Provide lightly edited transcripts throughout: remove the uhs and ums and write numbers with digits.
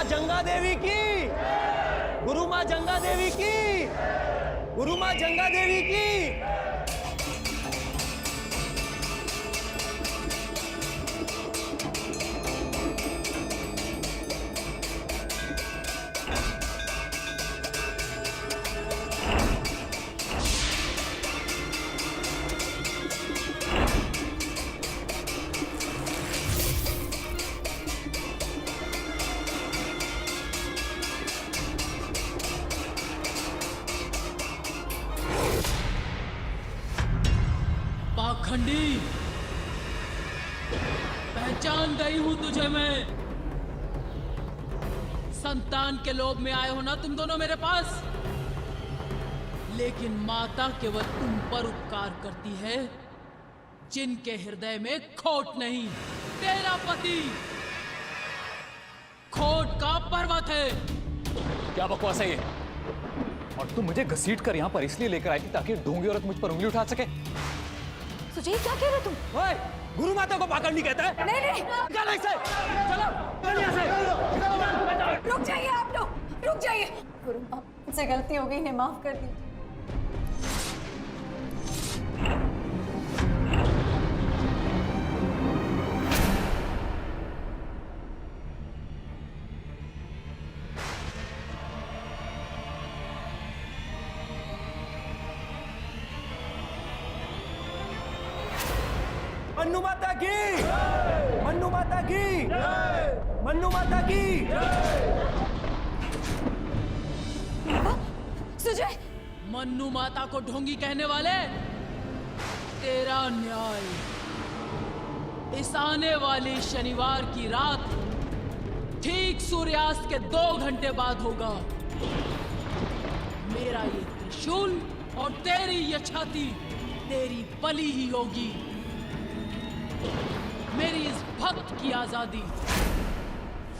माँ जंगा देवी की, गुरु माँ जंगा देवी की, गुरु माँ जंगा देवी की। पाखंडी, पहचान गई हूं तुझे मैं। संतान के लोभ में आए हो ना तुम दोनों मेरे पास, लेकिन माता केवल उन पर उपकार करती है जिनके हृदय में खोट नहीं। तेरा पति खोट का पर्वत है। क्या बकवास है ये? और तुम मुझे घसीट कर यहाँ पर इसलिए लेकर आई थी ताकि ढोंगी औरत मुझ पर उंगली उठा सके? सुजय क्या कह रहे तुम? ओए, गुरु माता को पाखंडी कहता है? नहीं नहीं, चलो इससे, चलो यहाँ से। रुक जाइए आप लोग, रुक जाइए। गुरु माँ, मुझसे गलती हो गई, इन्हें माफ कर दी। मन्नू माता की, मन्नू माता की, मन्नू माता की। सुजय, मन्नू माता को ढोंगी कहने वाले, तेरा न्याय इस आने वाली शनिवार की रात ठीक सूर्यास्त के 2 घंटे बाद होगा। मेरा ये त्रिशूल और तेरी ये छाती तेरी बलि ही होगी। मेरी इस भक्त की आजादी।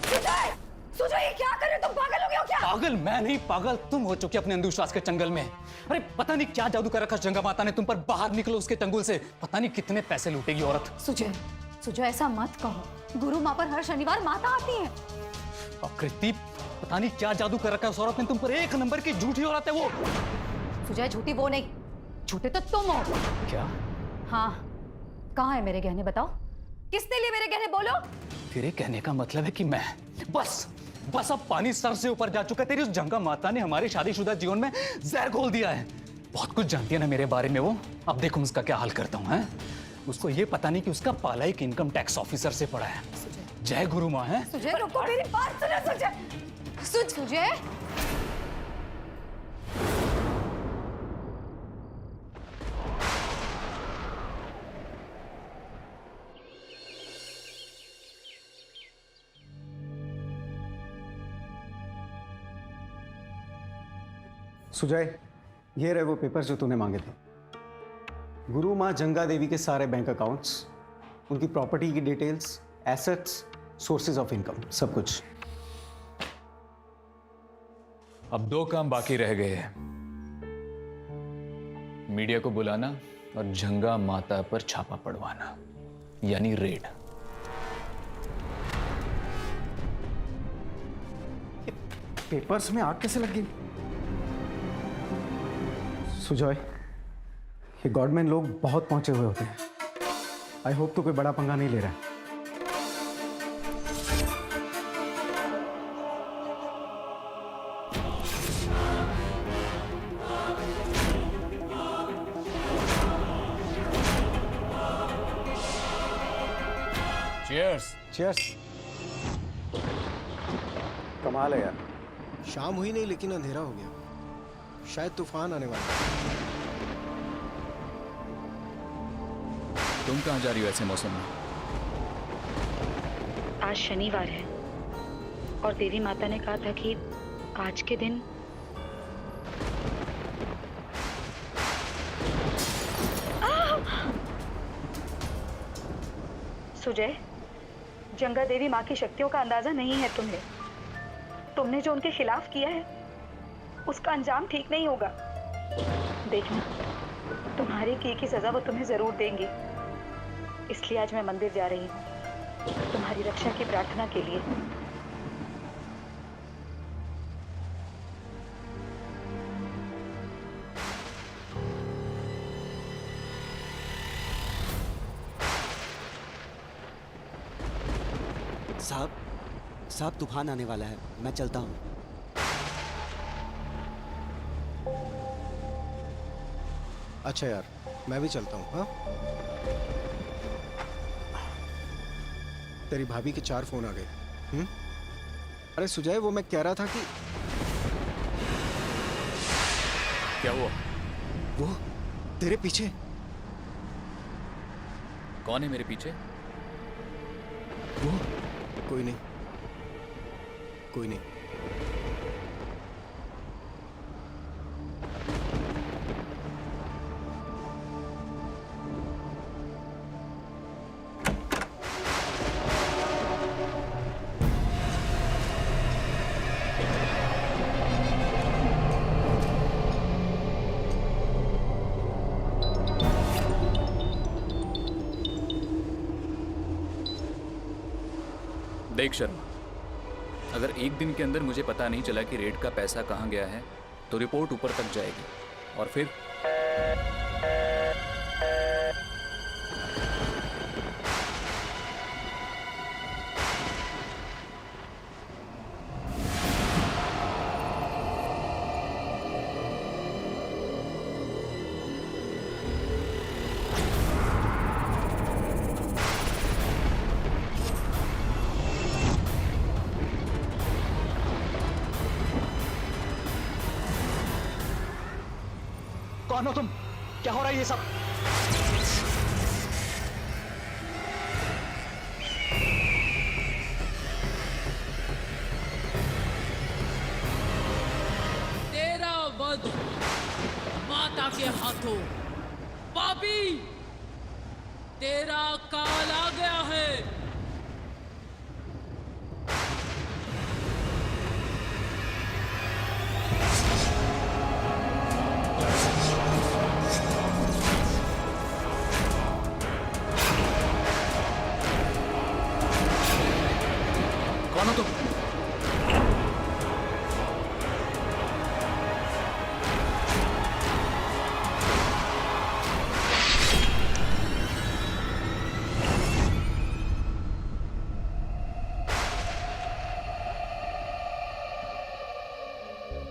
सुजय, सुजय ये क्या कर रहे हो तुम? पागल हो गए हो क्या? पागल मैं नहीं, पागल तुम हो चुके अपने अंधविश्वास के चंगल में। अरे पता नहीं क्या जादू कर रखा जंगा माता ने तुम पर। बाहर निकलो उसके चंगुल से, पता नहीं कितने पैसे लूटेगी औरत। सुजय, सुजय ऐसा मत कहो। गुरु माँ पर हर शनिवार माता आती है। आकृति, पता नहीं क्या जादू कर रखा है उस औरत ने तुम पर। 1 नंबर की झूठी औरत है वो। सुजय झूठी वो नहीं, झूठे तो तुम हो। क्या? हाँ, कहाँ है मेरे गहने बताओ? किसने लिए मेरे गहने बोलो? तेरे कहने का मतलब है कि मैं बस अब पानी सर से ऊपर जा चुका है। तेरी उस जंगा माता ने हमारे शादीशुदा जीवन में जहर घोल दिया है। बहुत कुछ जानती है ना मेरे बारे में वो। अब देखो उसका क्या हाल करता हूँ। उसको ये पता नहीं कि उसका पाला एक इनकम टैक्स ऑफिसर से पड़ा है। जय गुरु माँ है। सुजय रुको, मेरी बात सुनो। सुजय, सुजय सुजय, ये रहे वो पेपर्स जो तूने मांगे थे। गुरु माँ जंगा देवी के सारे बैंक अकाउंट्स, उनकी प्रॉपर्टी की details, assets, sources of income, सब कुछ। अब 2 काम बाकी रह गए हैं। मीडिया को बुलाना और जंगा माता पर छापा पड़वाना, यानी रेड। पेपर्स में आग कैसे लग गई? सुजय, ये गॉडमैन लोग बहुत पहुंचे हुए होते हैं। आई होप तो कोई बड़ा पंगा नहीं ले रहा है। चीयर्स। चीयर्स। कमाल है यार। शाम हुई नहीं लेकिन अंधेरा हो गया। शायद तूफान आने वाला है। तुम कहां जा रही हो ऐसे मौसम में? आज शनिवार है और देवी माता ने कहा था कि आज के दिन सुजय, जंगा देवी माँ की शक्तियों का अंदाजा नहीं है तुम्हें। तुमने जो उनके खिलाफ किया है उसका अंजाम ठीक नहीं होगा। देखना, तुम्हारी की सजा वो तुम्हें जरूर देंगी। इसलिए आज मैं मंदिर जा रही हूँ तुम्हारी रक्षा की प्रार्थना के लिए। साहब तूफान आने वाला है, मैं चलता हूँ। अच्छा यार, मैं भी चलता हूँ। हाँ, तेरी भाभी के 4 फोन आ गए। अरे सुजय, वो मैं कह रहा था कि क्या हुआ? वो तेरे पीछे। कौन है मेरे पीछे? वो कोई नहीं, कोई नहीं। देख शर्मा, अगर एक दिन के अंदर मुझे पता नहीं चला कि रेड का पैसा कहाँ गया है तो रिपोर्ट ऊपर तक जाएगी और फिर कौन हो तुम? क्या हो रहा है ये सब? तेरा वध माता के हाथों। पापी, तेरा काल आ गया है। कौन हो तुम?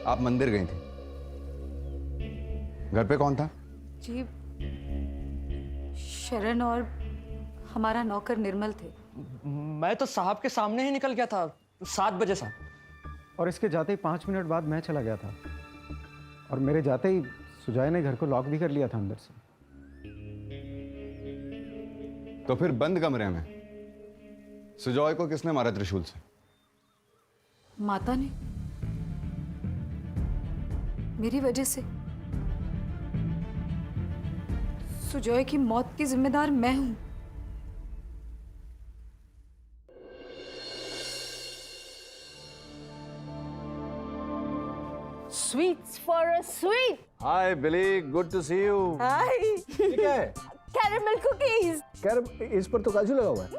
आप मंदिर गई थी, घर पे कौन था? जी, शरण और हमारा नौकर निर्मल थे। मैं तो साहब के सामने ही निकल गया था 7 बजे साहब। और इसके जाते ही 5 मिनट बाद मैं चला गया था, और मेरे जाते ही सुजय ने घर को लॉक भी कर लिया था अंदर से। तो फिर बंद कमरे में सुजॉय को किसने मारा त्रिशूल से? माता ने, मेरी वजह से। सुजॉय की मौत की जिम्मेदार मैं हूं। Sweets for a sweet. Hi Billy, good to see you. Hi. ठीक है। Caramel cookies. इस पर तो काजू लगा हुआ है।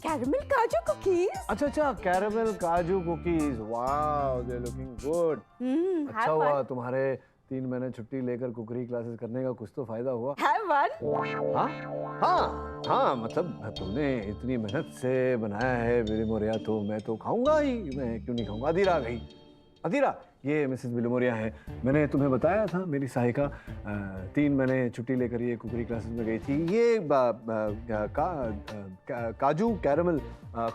Caramel काजू cookies. अच्छा, कैरेमल काजू cookies. Wow, they looking good. अच्छा हुआ तुम्हारे 3 महीने छुट्टी लेकर कुकरी क्लासेस करने का कुछ तो फायदा हुआ। Have one. हाँ, मतलब तुमने इतनी मेहनत से बनाया है बिलीमोरिया, तो मैं तो खाऊंगा ही। मैं क्यों नहीं खाऊंगा? अधीरा गई। अधीरा, ये मिसेस बिलीमोरिया है। मैंने तुम्हें बताया था, मेरी सहायिका 3 महीने छुट्टी लेकर ये कुकरी क्लासेस में गई थी। ये काजू कैरेमल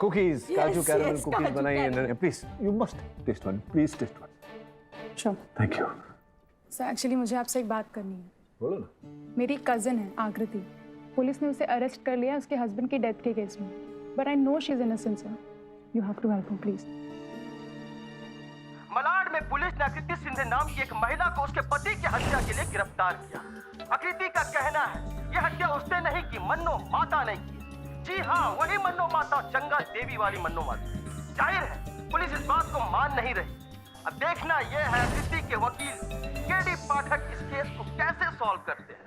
कुकीज, काजू कैरेमल कुकीज बनाई है। Please, you must taste one. Please taste one. Sure. Thank you. Sir, actually मुझे आपसे एक बात करनी है। बोलो ना। मेरी कजिन है आकृति, पुलिस ने उसे अरेस्ट कर लिया उसके हस्बैंड की डेथ के केस में, but I know she is innocent sir. You have to help me please. Malad में पुलिस ने आकृति सिंधे नाम की एक महिला को उसके पति की हत्या के लिए गिरफ्तार किया। आकृति का कहना है यह हत्या उसने नहीं की, मन्नो माता ने की। जी हाँ, वही मन्नो माता, जंगा देवी वाली मन्नो माता। जाहिर है पुलिस इस बात को मान नहीं रही। अब देखना यह है आकृति के वकील केडी पाठक इस केस को कैसे सॉल्व करते हैं।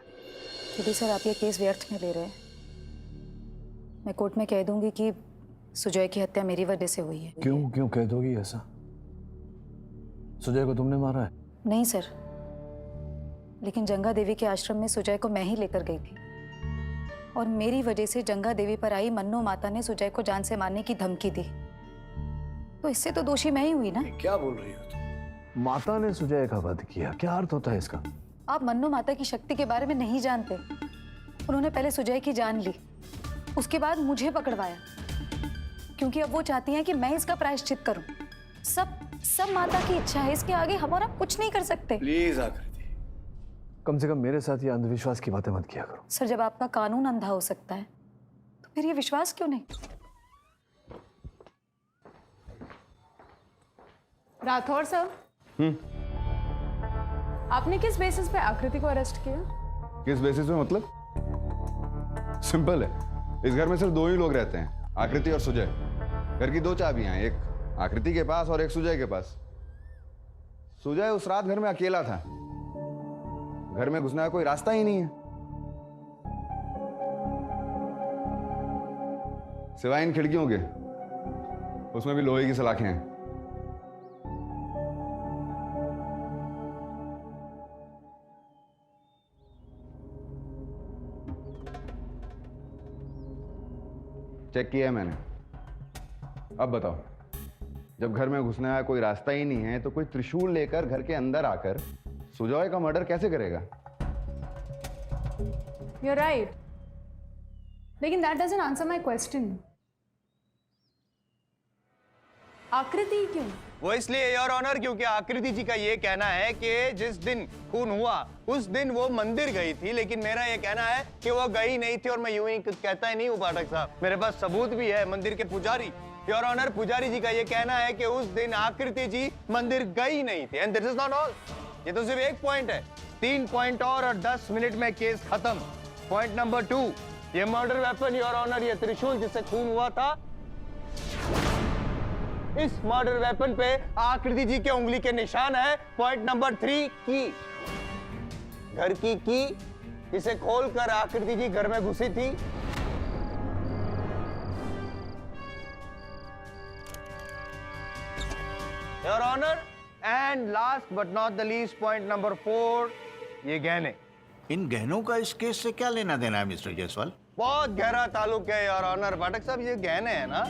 दीदी सर, आप ये केस व्यर्थ में ले रहे हैं। मैं कोर्ट में कह दूंगी कि सुजय की हत्या मेरी वजह से हुई है। क्यों कह दोगी ऐसा? सुजय को तुमने मारा है? नहीं सर, लेकिन जंगा देवी के आश्रम में सुजय को मैं ही लेकर गई थी। और मेरी वजह से जंगा देवी पर आई मन्नो माता ने सुजय को जान से मारने की धमकी दी, तो इससे तो दोषी मैं ही हुई ना। क्या बोल रही हो तुम? माता ने सुजय का वध किया, क्या अर्थ होता है इसका? आप मन्नो माता की शक्ति के बारे में नहीं जानते। उन्होंने पहले सुजय की जान ली, उसके बाद मुझे पकड़वाया, क्योंकि अब वो चाहती हैं कि मैं इसका प्रायश्चित करूं। सब माता की इच्छा है, इसके आगे हम और आप कुछ नहीं कर सकते। प्लीज आकृति, कम से कम मेरे साथ ये अंधविश्वास की बातें मत किया करो। सर, जब आपका कानून अंधा हो सकता है तो फिर ये विश्वास क्यों नहीं? राठौर सर, आपने किस बेसिस पे आकृति को अरेस्ट किया? किस बेसिस पे मतलब? सिंपल है, इस घर में सिर्फ दो ही लोग रहते हैं, आकृति और सुजय। घर की दो चाबियां हैं, एक आकृति के पास और एक सुजय के पास। सुजय उस रात घर में अकेला था, घर में घुसने का कोई रास्ता ही नहीं है, सिवाय इन खिड़कियों के, उसमें भी लोहे की सलाखें हैं। चेक किया है मैंने। अब बताओ, जब घर में घुसने का कोई रास्ता ही नहीं है तो कोई त्रिशूल लेकर घर के अंदर आकर सुजय का मर्डर कैसे करेगा? You're right. लेकिन that doesn't answer my question. आकृति क्यों? वो इसलिए योर ऑनर क्योंकि आकृति जी का ये कहना है कि जिस दिन खून हुआ उस दिन वो मंदिर गई थी, लेकिन मेरा ये कहना है कि वो गई नहीं थी, और मैं यूं ही कहता ही नहीं हूँ पाठक साहब, मेरे पास सबूत भी है। मंदिर के पुजारी, योर ऑनर, पुजारी जी का ये कहना है कि उस दिन आकृति जी मंदिर गई नहीं थी। And this is not all, ये तो सिर्फ एक पॉइंट है, 3 पॉइंट और 10 मिनट में केस खत्म। पॉइंट नंबर 2, ये मर्डर वेपन योर ऑनर, ये त्रिशूल जिससे खून हुआ था, इस मर्डर वेपन पे आकृति जी के उंगली के निशान है। पॉइंट नंबर 3, की, घर की जिसे खोलकर आकृति जी घर में घुसी थी। Your honour, and last but not the least, point number 4, ये गहने। इन गहनों का इस केस से क्या लेना देना है मिस्टर जायसवाल? बहुत गहरा ताल्लुक है योर ऑनर। पाठक साहब, ये गहने हैं ना,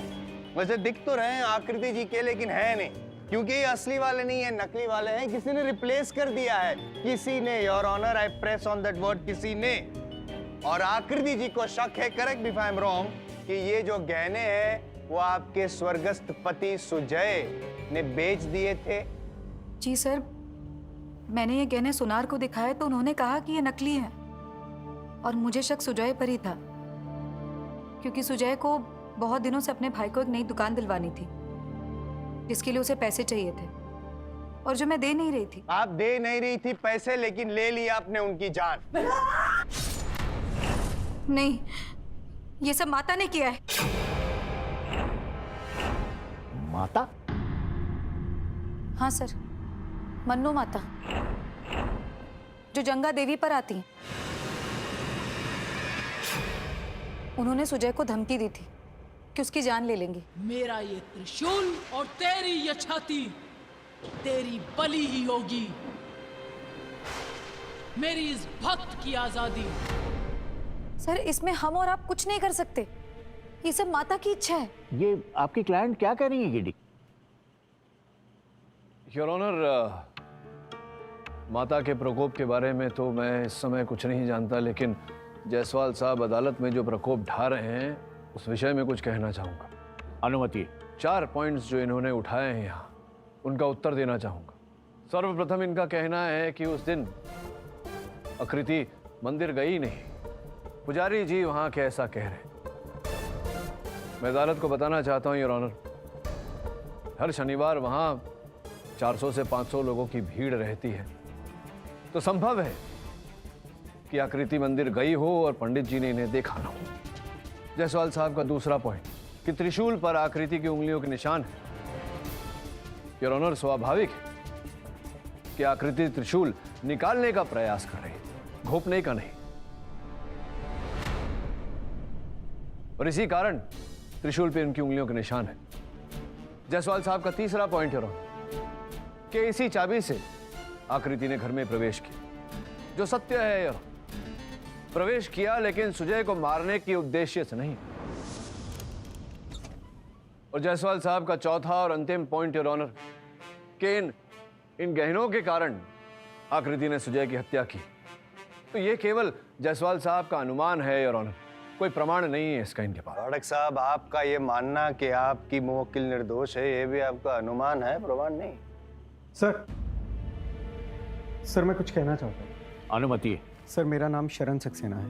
वैसे दिख तो रहे हैं आकृति जी के, लेकिन है नहीं, क्योंकि ये असली वाले नहीं है, नकली वाले हैं। किसी ने रिप्लेस कर दिया है, किसी ने your honour, I press on that word, किसी ने। और आकृति जी को शक है, correct me if I am wrong, कि ये जो गहने हैं वो आपके स्वर्गस्थ पति सुजय ने बेच दिए थे। जी सर, मैंने ये गहने सुनार को दिखाए तो उन्होंने कहा कि ये नकली हैं, और मुझे शक सुजय पर ही था, क्योंकि सुजय को बहुत दिनों से अपने भाई को एक नई दुकान दिलवानी थी, जिसके लिए उसे पैसे चाहिए थे, और जो मैं दे नहीं रही थी। आप दे नहीं रही थी पैसे, लेकिन ले लिया आपने उनकी जान। नहीं, ये सब माता ने किया है। माता? हाँ सर, मन्नो माता, जो जंगा देवी पर आती हैं। उन्होंने सुजय को धमकी दी थी कि उसकी जान ले लेंगे। मेरा ये त्रिशूल और तेरी ये छाती तेरी बलि ही होगी। मेरी इस भक्त की आजादी। सर, इसमें हम और आप कुछ नहीं कर सकते, ये सब माता की इच्छा है। ये आपकी क्लाइंट क्या कह रही है गिडी? योर ऑनर, माता के प्रकोप के बारे में तो मैं इस समय कुछ नहीं जानता, लेकिन जायसवाल साहब अदालत में जो प्रकोप ढा रहे हैं उस विषय में कुछ कहना चाहूँगा। अनुमति। 4 पॉइंट्स जो इन्होंने उठाए हैं यहाँ, उनका उत्तर देना चाहूँगा। सर्वप्रथम इनका कहना है कि उस दिन आकृति मंदिर गई नहीं, पुजारी जी वहाँ के ऐसा कह रहे हैं। मैं अदालत को बताना चाहता हूँ योर ऑनर, हर शनिवार वहाँ 400 से 500 लोगों की भीड़ रहती है, तो संभव है कि आकृति मंदिर गई हो और पंडित जी ने इन्हें देखा ना हो। जायसवाल साहब का दूसरा पॉइंट कि त्रिशूल पर आकृति की उंगलियों के निशान है। योर ऑनर, स्वाभाविक है कि आकृति त्रिशूल निकालने का प्रयास कर रही है, घोंपने का नहीं, और इसी कारण त्रिशूल पे इनकी उंगलियों के निशान है। जायसवाल साहब का तीसरा पॉइंट योर ऑनर कि इसी चाबी से आकृति ने घर में प्रवेश किया, जो सत्य है यार। प्रवेश किया, लेकिन सुजय को मारने के उद्देश्य से नहीं। और जायसवाल साहब का चौथा और अंतिम पॉइंट, योर ऑनर, कि इन गहनों के कारण आकृति ने सुजय की हत्या की, तो ये केवल जायसवाल साहब का अनुमान है, योर ऑनर। कोई प्रमाण नहीं है इसका इनके पास। पाठक साहब, आपका ये मानना कि आपकी मुवक्किल निर्दोष है, ये भी आपका अनुमान है, प्रमाण नहीं। सर मैं कुछ कहना चाहता हूँ। अनुमति है। सर मेरा नाम शरण सक्सेना है।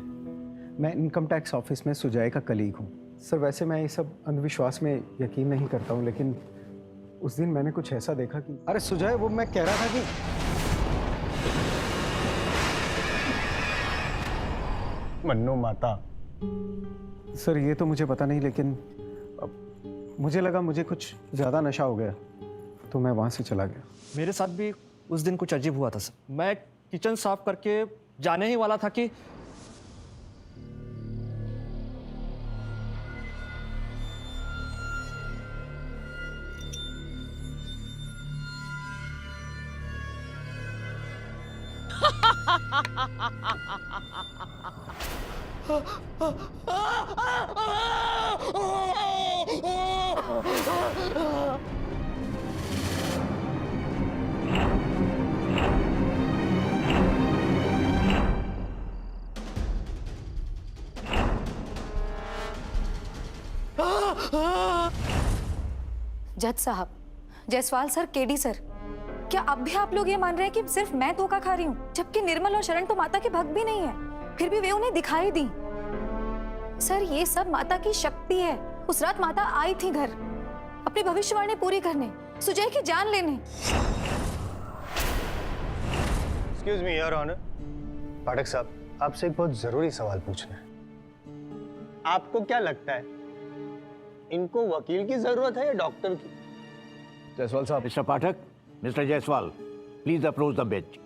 मैं इनकम टैक्स ऑफिस में सुजय का कलीग हूँ। सर वैसे मैं ये सब अंधविश्वास में यकीन नहीं करता हूँ, लेकिन उस दिन मैंने कुछ ऐसा देखा कि अरे सुजय, वो मैं कह रहा था कि मन्नू माता। सर ये तो मुझे पता नहीं, लेकिन मुझे लगा मुझे कुछ ज़्यादा नशा हो गया, तो मैं वहाँ से चला गया। मेरे साथ भी उस दिन कुछ अजीब हुआ था सर। मैं किचन साफ करके जाने ही वाला था कि जज साहब, जायसवाल सर, केडी सर, क्या अब भी आप लोग ये मान रहे हैं कि सिर्फ मैं धोखा खा रही हूँ, जबकि निर्मल और शरण तो माता के भक्त भी नहीं है, फिर भी वे उन्हें दिखाई दी। सर ये सब माता की शक्ति है। उस रात माता आई थी घर अपनी भविष्यवाणी पूरी करने, सुजय की जान लेने। Excuse me your honour. Pathak साहब, आपसे एक बहुत जरूरी सवाल पूछना है। आपको क्या लगता है, इनको वकील की जरूरत है या डॉक्टर की? जायसवाल साहब। Mister Pathak, mister Jaiswal, please approach the bench.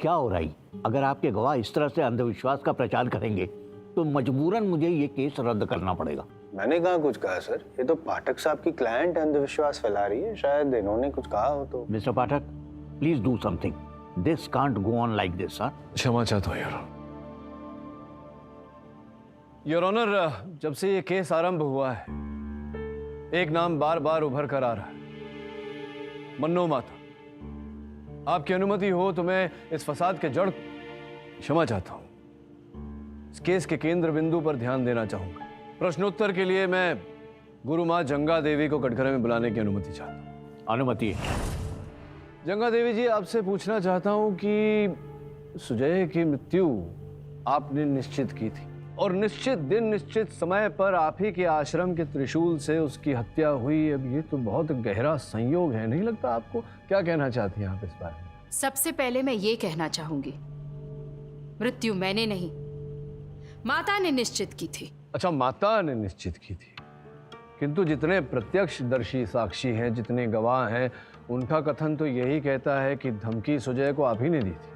क्या हो रहा है? अगर आपके गवाह इस तरह से अंधविश्वास का प्रचार करेंगे तो मजबूरन मुझे ये केस रद्द करना पड़ेगा। मैंने कहाँ कुछ कहा सर, ये तो पाठक साहब की क्लाइंट अंधविश्वास फैला रही है, शायद इन्होंने कुछ कहा हो तो। Mister Pathak, please do something. This can't go on like this. Sir क्षमा चाहता हूँ योर ऑनर। जब से ये केस आरंभ हुआ है, एक नाम बार बार उभर कर आ रहा है, मन्नो माता। आपकी अनुमति हो तो मैं इस फसाद के जड़, क्षमा चाहता हूं, इस केस के केंद्र बिंदु पर ध्यान देना चाहूंगा। प्रश्नोत्तर के लिए मैं गुरु मां जंगा देवी को कटघरे में बुलाने की अनुमति चाहता हूं। अनुमति है। जंगा देवी जी, आपसे पूछना चाहता हूं कि सुजय की मृत्यु आपने निश्चित की थी और निश्चित दिन निश्चित समय पर आप ही के आश्रम के त्रिशूल से उसकी हत्या हुई। अब ये तो बहुत गहरा संयोग है, नहीं लगता आपको? क्या कहना चाहती हैं आप इस बारे में? सबसे पहले मैं ये कहना चाहूंगी, मृत्यु मैंने नहीं, माता ने निश्चित की थी। अच्छा, माता ने निश्चित की थी, किंतु जितने प्रत्यक्षदर्शी साक्षी हैं, जितने गवाह हैं, उनका कथन तो यही कहता है कि धमकी सुजय को आप ही ने दी थी।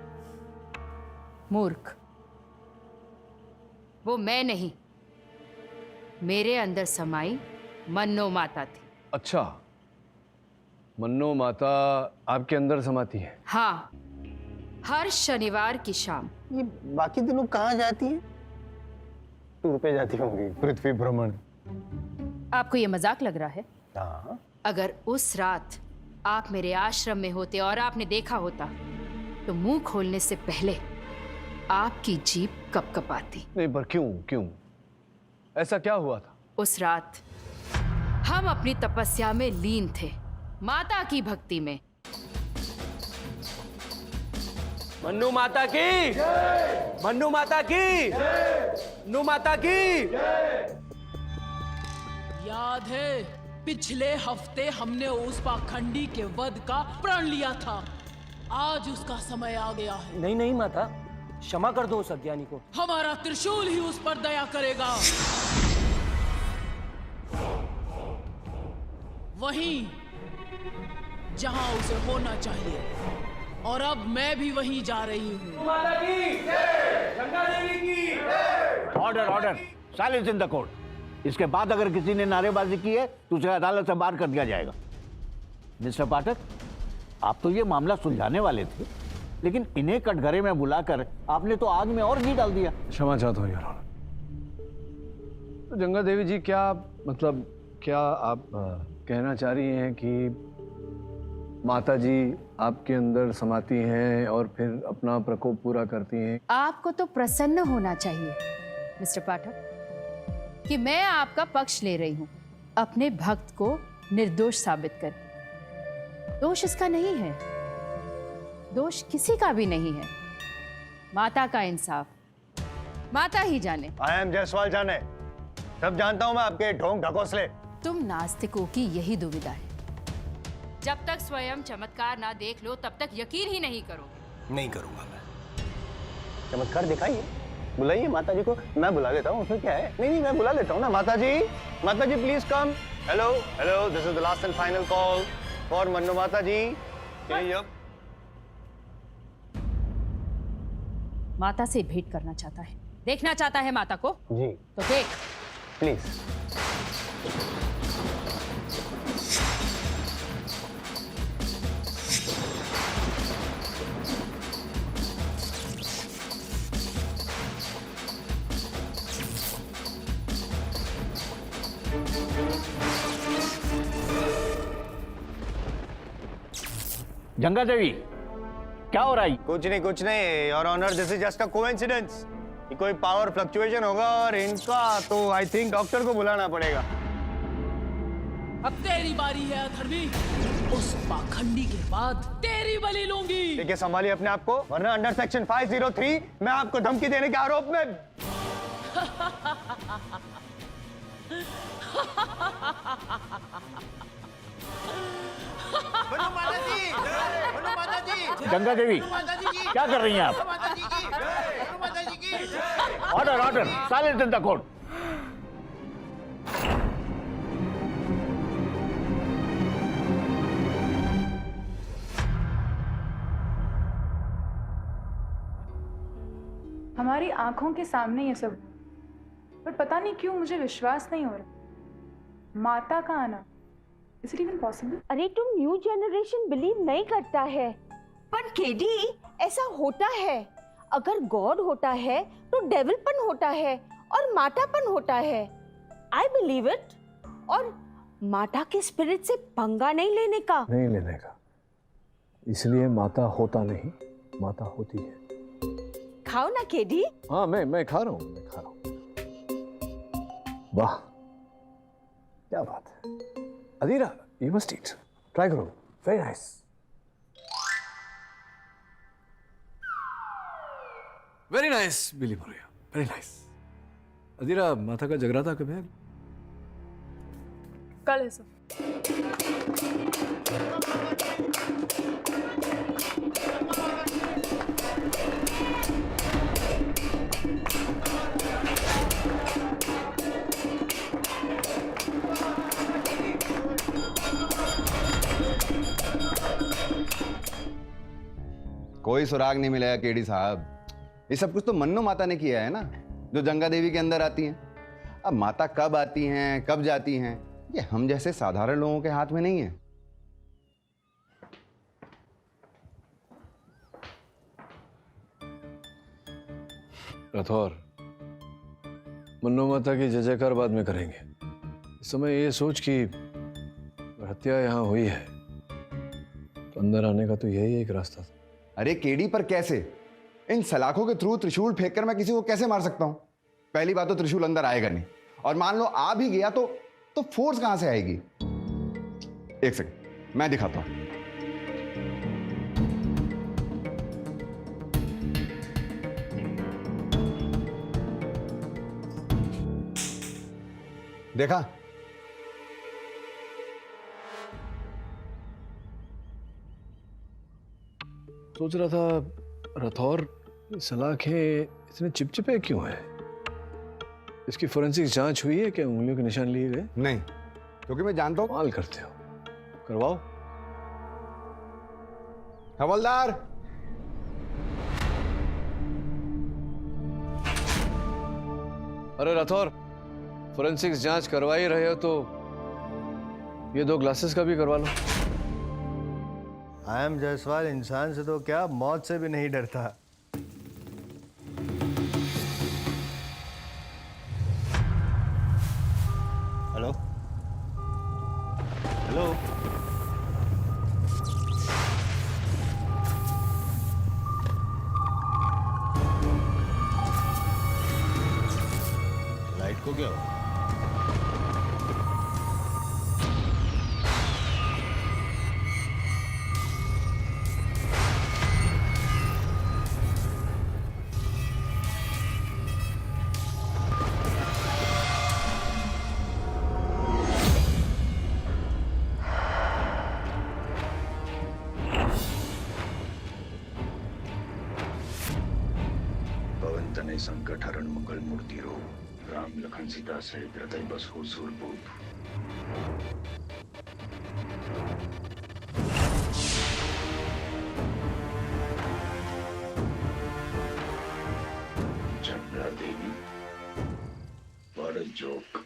मूर्ख, वो मैं नहीं, मेरे अंदर समाई मन्नो माता थी। अच्छा, मन्नो माता आपके अंदर समाती है? हाँ, हर शनिवार की शाम। ये बाकी दिनों कहाँ जाती है? टूर पे जाती होंगी, पृथ्वी भ्रमण। आपको ये मजाक लग रहा है? हाँ। अगर उस रात आप मेरे आश्रम में होते और आपने देखा होता, तो मुंह खोलने से पहले आपकी जीभ कपकपाती। नहीं, पर क्यों? ऐसा क्या हुआ था? उस रात हम अपनी तपस्या में लीन थे, माता की भक्ति में। मन्नू माता की, मन्नू माता की, मन्नू माता की। याद है, पिछले हफ्ते हमने उस पाखंडी के वध का प्रण लिया था। आज उसका समय आ गया है। नहीं माता, क्षमा कर दो उस अज्ञानी को। हमारा त्रिशूल ही उस पर दया करेगा। वहीं जहां उसे होना चाहिए, और अब मैं भी वहीं जा रही हूँ। माता की जय, गंगा देवी की जय। Order, silence in the court. इसके बाद अगर किसी ने नारेबाजी की है तो उसे अदालत से बाहर कर दिया जाएगा। मिस्टर पाठक, आप तो ये मामला सुलझाने वाले थे, लेकिन इन्हें कटघरे में बुलाकर आपने तो आग में और घी डाल दिया। क्षमा चाहता हूँ यार। तो गंगा देवी जी, क्या मतलब क्या आप कहना चाह रही हैं कि माता जी आपके अंदर समाती हैं और फिर अपना प्रकोप पूरा करती हैं? आपको तो प्रसन्न होना चाहिए मिस्टर पाठक कि मैं आपका पक्ष ले रही हूं, अपने भक्त को निर्दोष साबित कर। दोष इसका नहीं है, दोष किसी का भी नहीं है। माता का इंसाफ माता ही जाने। आई एम जायसवाल जाने, सब जानता हूं मैं आपके ढोंग ढकोसले। तुम नास्तिकों की यही दुविधा है, जब तक स्वयं चमत्कार ना देख लो तब तक यकीन ही नहीं करोगे। नहीं करूंगा मैं। चमत्कार दिखाइए, बुलाइए माता जी को, मैं बुला लेता हूँ, उसमें क्या है। नहीं मैं बुला लेता हूँ ना। माता जी please come. Hello hello, this is the last and final call for Manno माता जी। माता से भेंट करना चाहता है, देखना चाहता है माता को जी, तो देख प्लीज। गंगा देवी, क्या हो रहा है? कुछ नहीं your honour, this is just a coincidence. कोई पावर फ्लक्चुएशन होगा और इनका तो आई थिंक डॉक्टर को बुलाना पड़ेगा। अब तेरी बारी है अधर्मी, उस पाखंडी के बाद तेरी बलि लूंगी। देखिए संभालिए अपने आप को, वरना अंडर सेक्शन 503 मैं आपको धमकी देने के आरोप में। गंगा देवी, क्या कर रही हैं आप? Order order, silence in the court. हमारी आंखों के सामने ये सब, पर पता नहीं क्यों मुझे विश्वास नहीं हो रहा। माता का आना, इज इट इवन पॉसिबल? अरे तुम न्यू जनरेशन बिलीव नहीं करता है, पर केडी ऐसा होता है। अगर गॉड होता है तो डेविलपन होता है और मातापन होता है। I believe it. और माता के स्पिरिट से पंगा नहीं लेने का। नहीं लेने का, इसलिए माता होता नहीं, माता होती है। खाओ ना केडी। हाँ मैं खा रहा हूँ, वाह क्या बात है। Adira, you must eat. Try करो, very nice. Very nice, बिली मोरिया, very nice. अदीरा, माता का जगराता कब है? कल है सर। कोई सुराग नहीं मिलेगा केडी साहब। ये सब कुछ तो मन्नो माता ने किया है ना, जो गंगा देवी के अंदर आती हैं। अब माता कब आती हैं, कब जाती हैं, ये हम जैसे साधारण लोगों के हाथ में नहीं है। रथौर, मन्नो माता की जय जयकार बाद में करेंगे। इस समय ये सोच कि हत्या यहाँ हुई है तो अंदर आने का तो यही एक रास्ता था। अरे केडी, पर कैसे? इन सलाखों के थ्रू त्रिशूल फेंककर मैं किसी को कैसे मार सकता हूं? पहली बात तो त्रिशूल अंदर आएगा नहीं, और मान लो आ भी गया तो फोर्स कहां से आएगी? एक सेकंड, मैं दिखाता हूं। देखा? सोच रहा था रथौर, सलाखें इतने चिपचिपे क्यों हैं? इसकी फोरेंसिक जांच हुई है क्या? उंगलियों के निशान लिए गए? नहीं, क्योंकि मैं जानता हूं। कमाल करते हो, करवाओ। हवलदार, अरे रथौर, फोरेंसिक्स जांच करवा ही रहे हो तो ये 2 ग्लासेस का भी करवा लो। आई एम जायसवाल इंसान से तो क्या मौत से भी नहीं डरता। हेलो हेलो, लाइट को क्या हो? तने संकट हरण मंगल मूर्ति रो राम लखन सीता सहित हृदय बस हो सूरपूत। जंगा देवी बड़ जोक।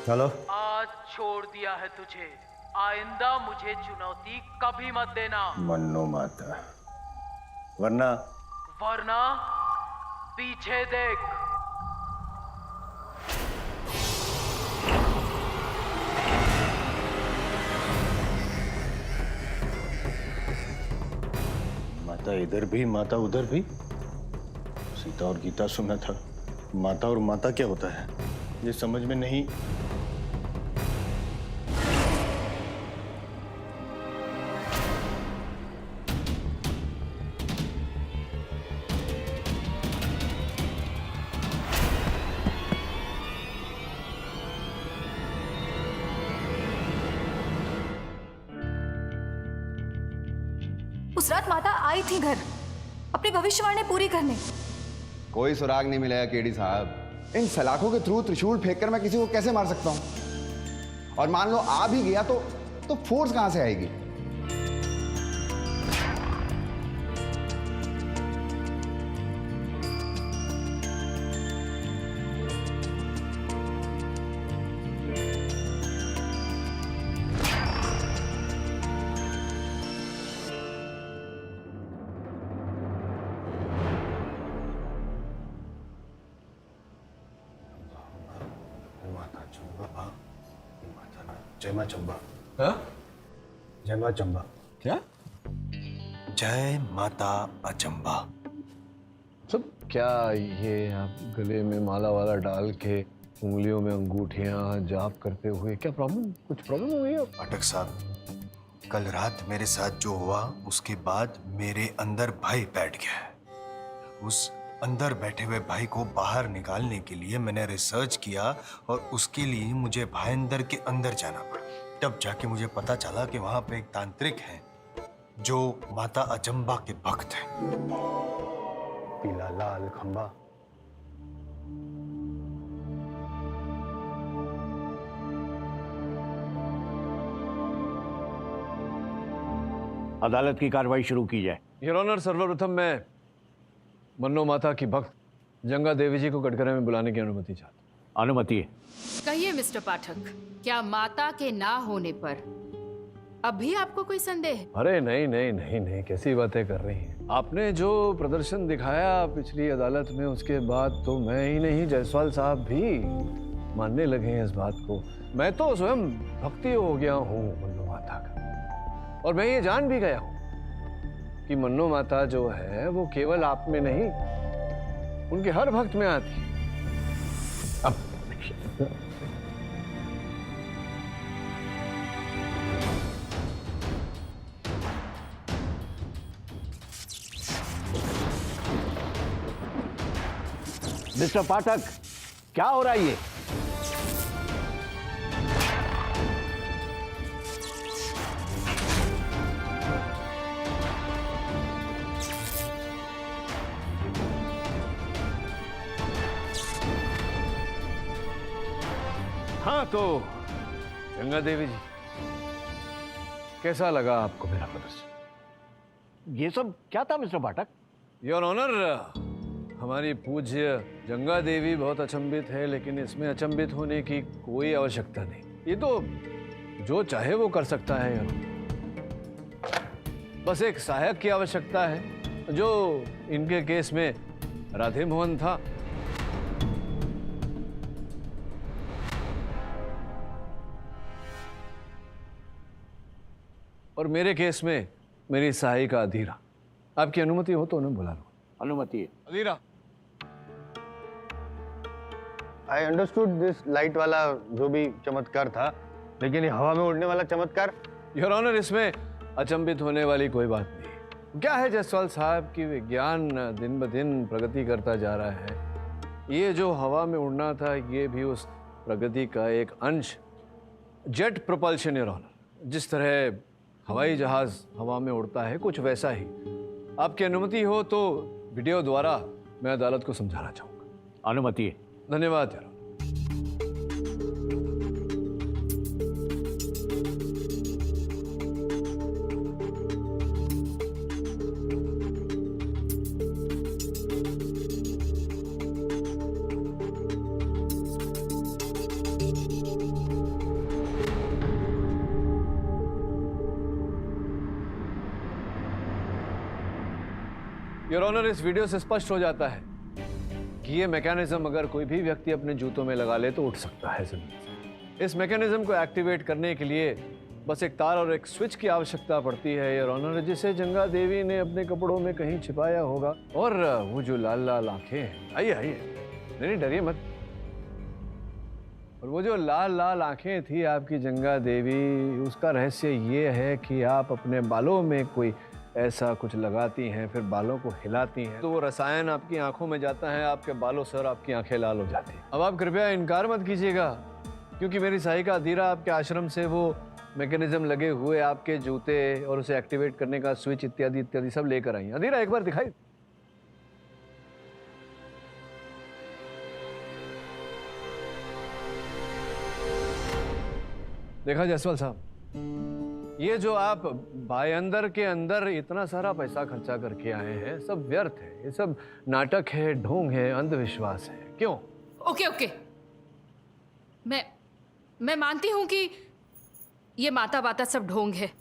हेलो, आज छोड़ दिया है तुझे, आइंदा मुझे चुनौती कभी मत देना। मन्नो माता, वरना वरना पीछे देख। माता इधर भी माता उधर भी। सीता और गीता सुना था, माता और माता क्या होता है ये समझ में नहीं। उस रात माता आई थी घर अपनी भविष्यवाणी पूरी करने। कोई सुराग नहीं मिलेगा केडी साहब। इन सलाखों के थ्रू त्रिशूल फेंककर मैं किसी को कैसे मार सकता हूं? और मान लो आ भी गया तो फोर्स कहां से आएगी? जय मां चंबा। हाँ? जय मां चंबा। क्या? जय माता अचंबा। सब क्या ये आप गले में माला वाला डाल के उंगलियों में अंगूठियां जाप करते हुए क्या प्रॉब्लम? कुछ प्रॉब्लम हो गई? पाठक साहब, कल रात मेरे साथ जो हुआ उसके बाद मेरे अंदर भय बैठ गया है। उस अंदर बैठे हुए भाई को बाहर निकालने के लिए मैंने रिसर्च किया और उसके लिए मुझे भाईंदर के अंदर जाना पड़ा। तब जाके मुझे पता चला कि वहां पे एक तांत्रिक है जो माता अचंबा के भक्त हैं। पीला लाल खंबा। अदालत की कार्रवाई शुरू की जाए। योर ऑनर, सर्वप्रथम मैं मन्नो माता की भक्त जंगा देवी जी को कटघरे में बुलाने की अनुमति चाहता हूं। अनुमति है। कहिए मिस्टर पाठक, क्या माता के ना होने पर अभी आपको कोई संदेह है? अरे नहीं नहीं नहीं नहीं, कैसी बातें कर रही हैं? आपने जो प्रदर्शन दिखाया पिछली अदालत में, उसके बाद तो मैं ही नहीं जायसवाल साहब भी मानने लगे हैं इस बात को। मैं तो स्वयं भक्ति हो गया हूँ मन्नो माता का, और मैं ये जान भी गया हूँ कि मन्नो माता जो है वो केवल आप में नहीं, उनके हर भक्त में आती है। अब मिस्टर पाठक, क्या हो रहा है ये? हाँ तो गंगा देवी जी, कैसा लगा आपको मेरा प्रदर्शन? ये सब क्या था मिस्टर पाठक? योर ऑनर, हमारी पूज्य जंगा देवी बहुत अचंभित है, लेकिन इसमें अचंभित होने की कोई आवश्यकता नहीं। ये तो जो चाहे वो कर सकता है यार। बस एक सहायक की आवश्यकता है, जो इनके केस में राधे मोहन था। और मेरे केस में मेरी सहायिका अधीरा। आपकी अनुमति हो तो उन्हें बुला लो। अनुमति है। अधीरा। आई अंडरस्टूड दिस लाइट वाला जो भी चमत्कार था, लेकिन ये हवा में उड़ने वाला चमत्कार। योर ऑनर, इसमें अचंभित होने वाली कोई बात नहीं। क्या है जायसवाल साहब कि विज्ञान दिन ब दिन प्रगति करता जा रहा है। ये जो हवा में उड़ना था, ये भी उस प्रगति का एक अंश। जेट प्रोपल्शन योर ऑनर, जिस तरह हवाई जहाज हवा में उड़ता है, कुछ वैसा ही। आपकी अनुमति हो तो वीडियो द्वारा मैं अदालत को समझाना चाहूंगा। अनुमति है। धन्यवाद यार। योर ऑनर, इस वीडियो से स्पष्ट हो जाता है कि ये मैकेनिज्म अगर कोई भी व्यक्ति अपने जूतों में लगा ले तो उठ सकता है जमीन से। इस मैकेनिज्म को एक्टिवेट करने के लिए बस एक तार और एक स्विच की आवश्यकता पड़ती है योर ऑनर, जिसे जंगा देवी ने अपने कपड़ों में कहीं छिपाया होगा। और वो जो लाल लाल आंखें हैं, आइए आइए, नहीं डरिए मत। और वो जो लाल लाल आंखें थी आपकी जंगा देवी, उसका रहस्य ये है कि आप अपने बालों में कोई ऐसा कुछ लगाती हैं, फिर बालों को हिलाती हैं, तो वो रसायन आपकी आंखों में जाता है, आपके बालों से और आपकी आंखें लाल हो जाती हैं। अब आप कृपया इनकार मत कीजिएगा, क्योंकि मेरी सहायिका अधीरा आपके आश्रम से वो मैकेनिज्म लगे हुए आपके जूते और उसे एक्टिवेट करने का स्विच इत्यादि इत्यादि सब लेकर आई। अधीरा, एक बार दिखाई। देखा जायसवाल साहब, ये जो आप भाई अंदर के अंदर इतना सारा पैसा खर्चा करके आए हैं, सब व्यर्थ है। ये सब नाटक है, ढोंग है, अंधविश्वास है। क्यों? ओके ओके, मैं मानती हूं कि ये माता बाता सब ढोंग है,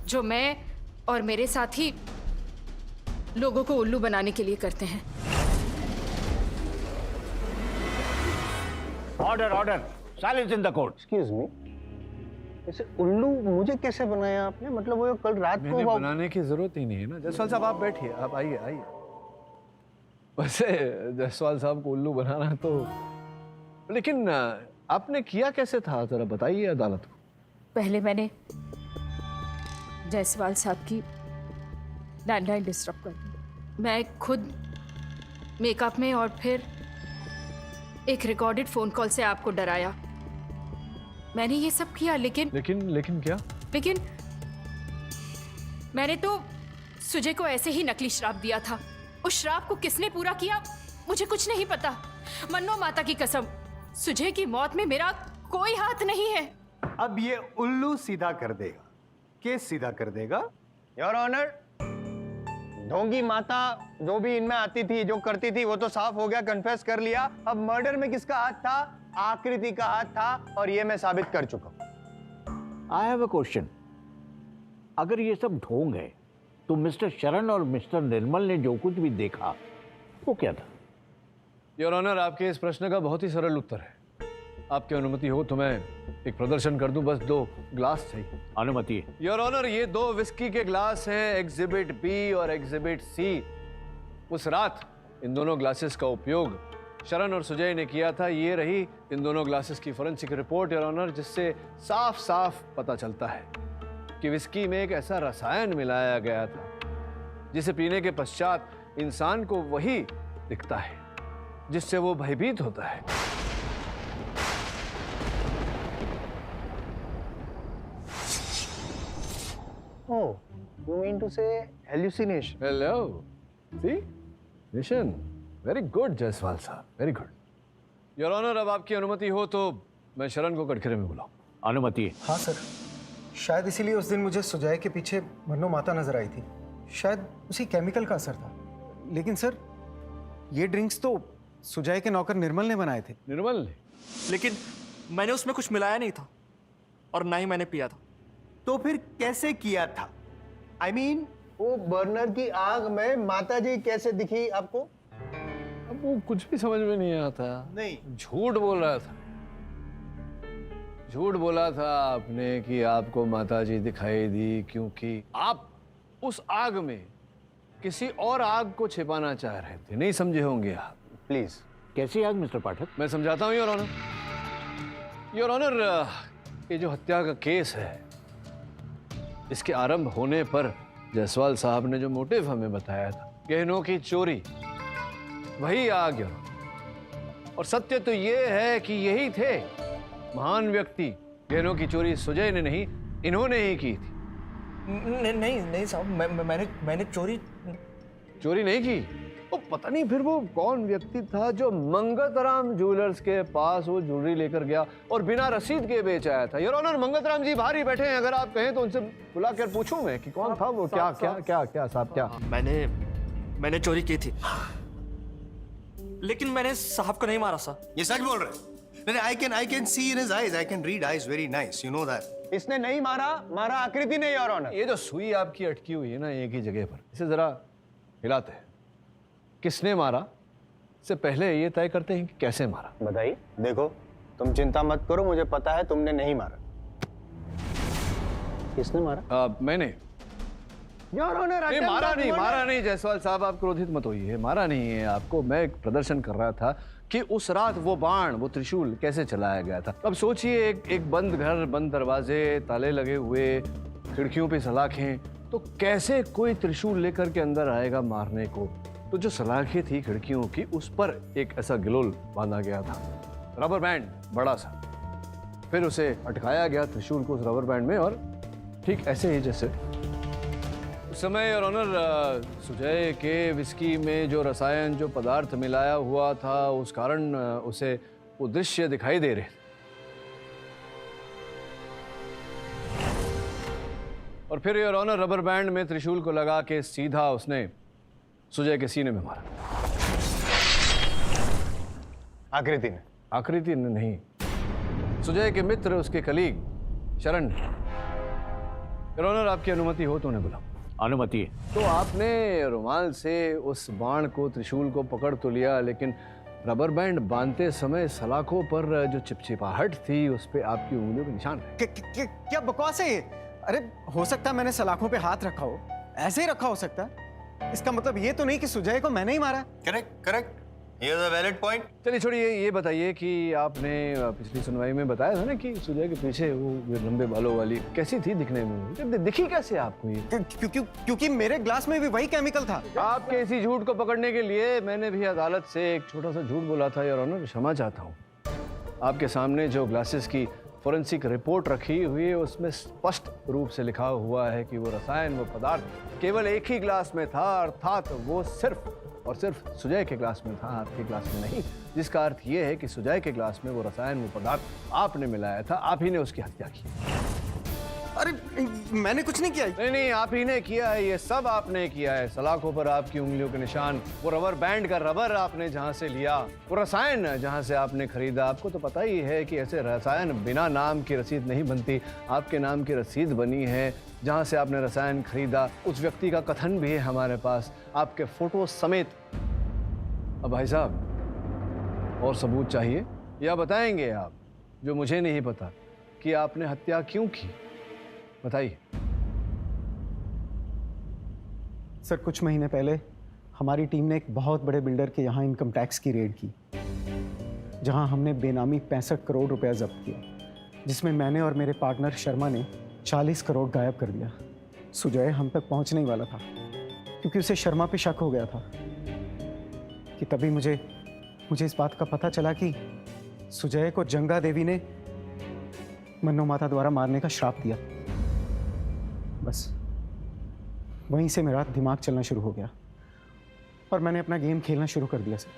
जो मैं और मेरे साथी लोगों को उल्लू बनाने के लिए करते हैं। Order order, silence in the court. Excuse me, ऐसे उल्लू मुझे कैसे बनाया आपने? मतलब वो कल रात को बनाने की जरूरत ही नहीं है ना। जायसवाल साहब आप बैठिए, आप आइए आइए। वैसे जायसवाल साहब को उल्लू बनाना तो, लेकिन आपने किया कैसे था, जरा बताइए अदालत को। पहले मैंने जायसवाल साहब की लैंडलाइन डिस्टर्ब कर दी। मैं खुद मेकअप में और फिर एक रिकॉर्डेड फोन कॉल से आपको डराया। मैंने ये सब किया, लेकिन क्या? लेकिन मैंने तो सुजय को ऐसे ही नकली श्राप दिया था। उस श्राप को किसने पूरा किया मुझे कुछ नहीं पता। मन्नो माता की कसम, सुजय की मौत में मेरा कोई हाथ नहीं है। अब ये उल्लू सीधा कर देगा, केस सीधा कर देगा। योर ऑनर, ढोंगी माता जो भी इनमें आती थी, जो करती थी, वो तो साफ हो गया, कन्फेस कर लिया। अब मर्डर में किसका हाथ था? आकृति का हाथ था, और ये मैं साबित कर चुका हूं। I have a question. अगर ये सब ढोंग है, तो मिस्टर शरण और मिस्टर निर्मल ने जो कुछ भी देखा वो क्या था? योर ऑनर, आपके इस प्रश्न का बहुत ही सरल उत्तर है। आपकी अनुमति हो तो मैं एक प्रदर्शन कर दूं, बस 2 ग्लास चाहिए। अनुमति है। योर ऑनर, ये 2 विस्की के ग्लास हैं, एग्जिबिट बी और एग्जिबिट सी। उस रात इन दोनों ग्लासेस का उपयोग शरण और सुजय ने किया था। ये रही इन दोनों ग्लासेस की फोरेंसिक रिपोर्ट योर ऑनर, जिससे साफ साफ पता चलता है कि विस्की में एक ऐसा रसायन मिलाया गया था जिसे पीने के पश्चात इंसान को वही दिखता है जिससे वो भयभीत होता है। Oh, you mean to say hallucination? Hello. See? Mission. Very good, Jaiswal साहब. Very good. Your Honor, अब आपकी अनुमति हो तो मैं शरण को कटघरे में बुलाऊं। अनुमति है। हाँ सर, शायद इसीलिए उस दिन मुझे सुजय के पीछे मन्नो माता नजर आई थी। शायद उसी केमिकल का असर था। लेकिन सर, ये ड्रिंक्स तो सुजय के नौकर निर्मल ने बनाए थे। निर्मल ने? लेकिन मैंने उसमें कुछ मिलाया नहीं था और ना ही मैंने पिया था। तो फिर कैसे किया था? I mean, वो बर्नर की आग में माताजी कैसे दिखी आपको? अब वो कुछ भी समझ में नहीं आता। नहीं, झूठ बोल रहा था। झूठ बोला था आपने कि आपको माताजी दिखाई दी क्योंकि आप उस आग में किसी और आग को छिपाना चाह रहे थे। नहीं समझे होंगे आप। प्लीज। कैसी आग मिस्टर पाठक? मैं समझाता हूँ योर ऑनर। योर ऑनर, ये जो हत्या का केस है, इसके आरंभ होने पर जायसवाल साहब ने जो मोटिव हमें बताया था, गहनों की चोरी, वही आग योर ऑनर। और सत्य तो ये है कि यही थे महान व्यक्ति। गहनों की चोरी सुजय ने नहीं, इन्होंने ही की थी। नहीं साहब, मैंने चोरी नहीं की। वो पता नहीं फिर वो कौन व्यक्ति था जो मंगतराम ज्वेलर्स के पास वो ज्वेलरी लेकर गया और बिना रसीद के बेच आया था। योर ऑनर, मंगतराम जी बाहर ही बैठे हैं, अगर आप कहें तो उनसे बुला कर पूछूं मैं कि कौन था वो। क्या साहब, क्या? मैंने चोरी की थी, लेकिन मैंने साहब को नहीं मारा साहब। ये सच बोल रहे हैं? I can see in his eyes. I can read eyes very nice. You know that. इसने नहीं मारा आकृति ने योर ऑनर। ये जो सुई आपकी अटकी हुई है ना एक ही जगह पर, इसे जरा हिलाते हैं। किसने मारा से पहले ये तय करते हैं कि कैसे मारा। बताइए। देखो, तुम चिंता मत करो, मुझे पता है तुमने नहीं मारा। किसने मारा? मैंने। योर ऑनर, मारा नहीं जायसवाल साहब, आप क्रोधित मत होइए। मारा नहीं है आपको। मैं एक प्रदर्शन कर रहा था कि उस रात वो बाण, वो त्रिशूल कैसे चलाया गया था। अब सोचिए, एक बंद घर, बंद दरवाजे, ताले लगे हुए, खिड़कियों पे सलाखें, तो कैसे कोई त्रिशूल लेकर के अंदर आएगा मारने को। तो जो सलाखें थी खिड़कियों की, उस पर एक ऐसा गिलोल बांधा गया था, रबर बैंड बड़ा सा। फिर उसे अटकाया गया त्रिशूल को उस रबर बैंड में, और ठीक ऐसे ही जैसे उस समय योर ऑनर सुजय के विस्की में जो रसायन, जो पदार्थ मिलाया हुआ था, उस कारण उसे वो दृश्य दिखाई दे रहे। और फिर योर ऑनर रबर बैंड में त्रिशूल को लगा के सीधा उसने सुजय के सीने में मारा। आकृति ने नहीं, सुजय के मित्र, उसके कलीग शरण ने। योर ऑनर, आपकी अनुमति हो तो उन्हें बुलाओ। अनुमति है। तो आपने रुमाल से उस बाण को, त्रिशूल को पकड़ तो लिया, लेकिन रबर बैंड बांधते समय सलाखों पर जो चिपचिपाहट थी, उस पे आपकी उंगलियों के निशान थे। क्या बकवास है ये? अरे हो सकता है मैंने सलाखों पे हाथ रखा हो, ऐसे ही रखा हो सकता है। इसका मतलब ये तो नहीं कि सुजय को मैंने ही मारा। Correct. Here's a valid point. चलिए छोड़िए, ये बताइए कि आपने पिछली सुनवाई में बताया था ना कि सुजय के पीछे वो लंबे बालों वाली कैसी थी दिखने में? दिखी कैसे आपको ये? क्योंकि मेरे ग्लास में भी वही केमिकल था। आपके इसी झूठ को पकड़ने के लिए मैंने भी अदालत से एक छोटा सा झूठ बोला था योर ऑनर, क्षमा चाहता हूँ। आपके सामने जो ग्लासेस की फोरेंसिक रिपोर्ट रखी हुई है, उसमें स्पष्ट रूप से लिखा हुआ है कि वो रसायन, वो पदार्थ केवल एक ही ग्लास में था, अर्थात वो सिर्फ और सिर्फ सुजय के ग्लास में था, आपके ग्लास में नहीं। जिसका अर्थ ये है कि सुजय के ग्लास में वो रसायन, वो पदार्थ आपने मिलाया था, आप ही ने उसकी हत्या की। अरे मैंने कुछ नहीं किया। नहीं, आप ही ने किया है, ये सब आपने किया है। सलाखों पर आपकी उंगलियों के निशान, वो रबर बैंड का रबर आपने जहाँ से लिया, वो रसायन जहाँ से आपने खरीदा। आपको तो पता ही है कि ऐसे रसायन बिना नाम की रसीद नहीं बनती। आपके नाम की रसीद बनी है जहाँ से आपने रसायन खरीदा। उस व्यक्ति का कथन भी है हमारे पास, आपके फोटो समेत। अब भाई साहब, और सबूत चाहिए या बताएंगे आप, जो मुझे नहीं पता, कि आपने हत्या क्यों की? बताइए। सर, कुछ महीने पहले हमारी टीम ने एक बहुत बड़े बिल्डर के यहाँ इनकम टैक्स की रेड की, जहाँ हमने बेनामी 65 करोड़ रुपया जब्त किया, जिसमें मैंने और मेरे पार्टनर शर्मा ने 40 करोड़ गायब कर दिया। सुजय हम तक पहुँचने ही वाला था, क्योंकि उसे शर्मा पे शक हो गया था कि तभी मुझे इस बात का पता चला कि सुजय को जंगा देवी ने मन्नो माता द्वारा मारने का श्राप दिया। बस वहीं से मेरा दिमाग चलना शुरू हो गया और मैंने अपना गेम खेलना शुरू कर दिया। सर,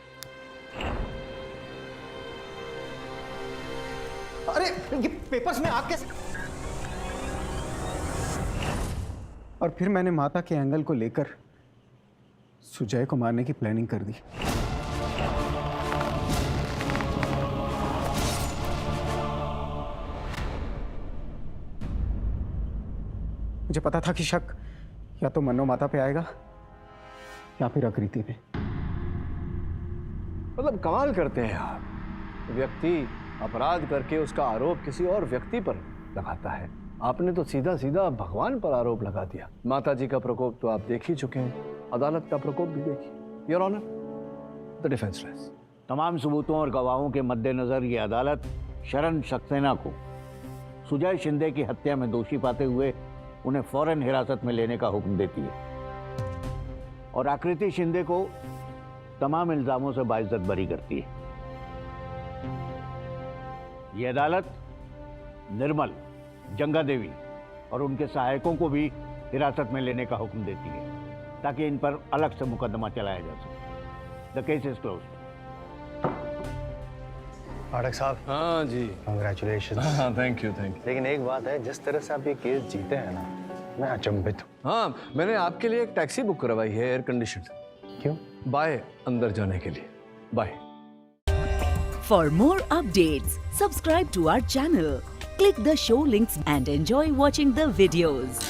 अरे ये पेपर्स में आग कैसे? और फिर मैंने माता के एंगल को लेकर सुजय को मारने की प्लानिंग कर दी। मुझे पता था कि शक या तो मन्नो माता पे आएगा या फिर आकृति पे। मतलब कमाल करते हैं आप। व्यक्ति अपराध करके उसका आरोप किसी और व्यक्ति पर लगाता है, आपने तो सीधा सीधा भगवान पर आरोप लगा दिया। माता जी का प्रकोप तो आप देख ही चुके हैं, अदालत का प्रकोप भी देखिए। Your honour, the defence rests. तमाम सबूतों और गवाहों के मद्देनजर ये अदालत शरण सक्सेना को सुजय शिंदे की हत्या में दोषी पाते हुए उन्हें फौरन हिरासत में लेने का हुक्म देती है और आकृति शिंदे को तमाम इल्जामों से बाइज्जत बरी करती है। ये अदालत निर्मल, जंगा देवी और उनके सहायकों को भी हिरासत में लेने का हुक्म देती है ताकि इन पर अलग से मुकदमा चलाया जा सके। The case is closed. Pathak साहब। हाँ जी, कांग्रेचुलेशन। हाँ, थैंक यू। लेकिन एक बात है, जिस तरह से आप ये केस जीते हैं ना, मैं अचंभित हूँ। हाँ, मैंने आपके लिए एक टैक्सी बुक करवाई है, एयर कंडीशन। क्यों? बाय अंदर जाने के लिए। Bye. For more updates, subscribe to our channel, click the show links and enjoy watching the videos.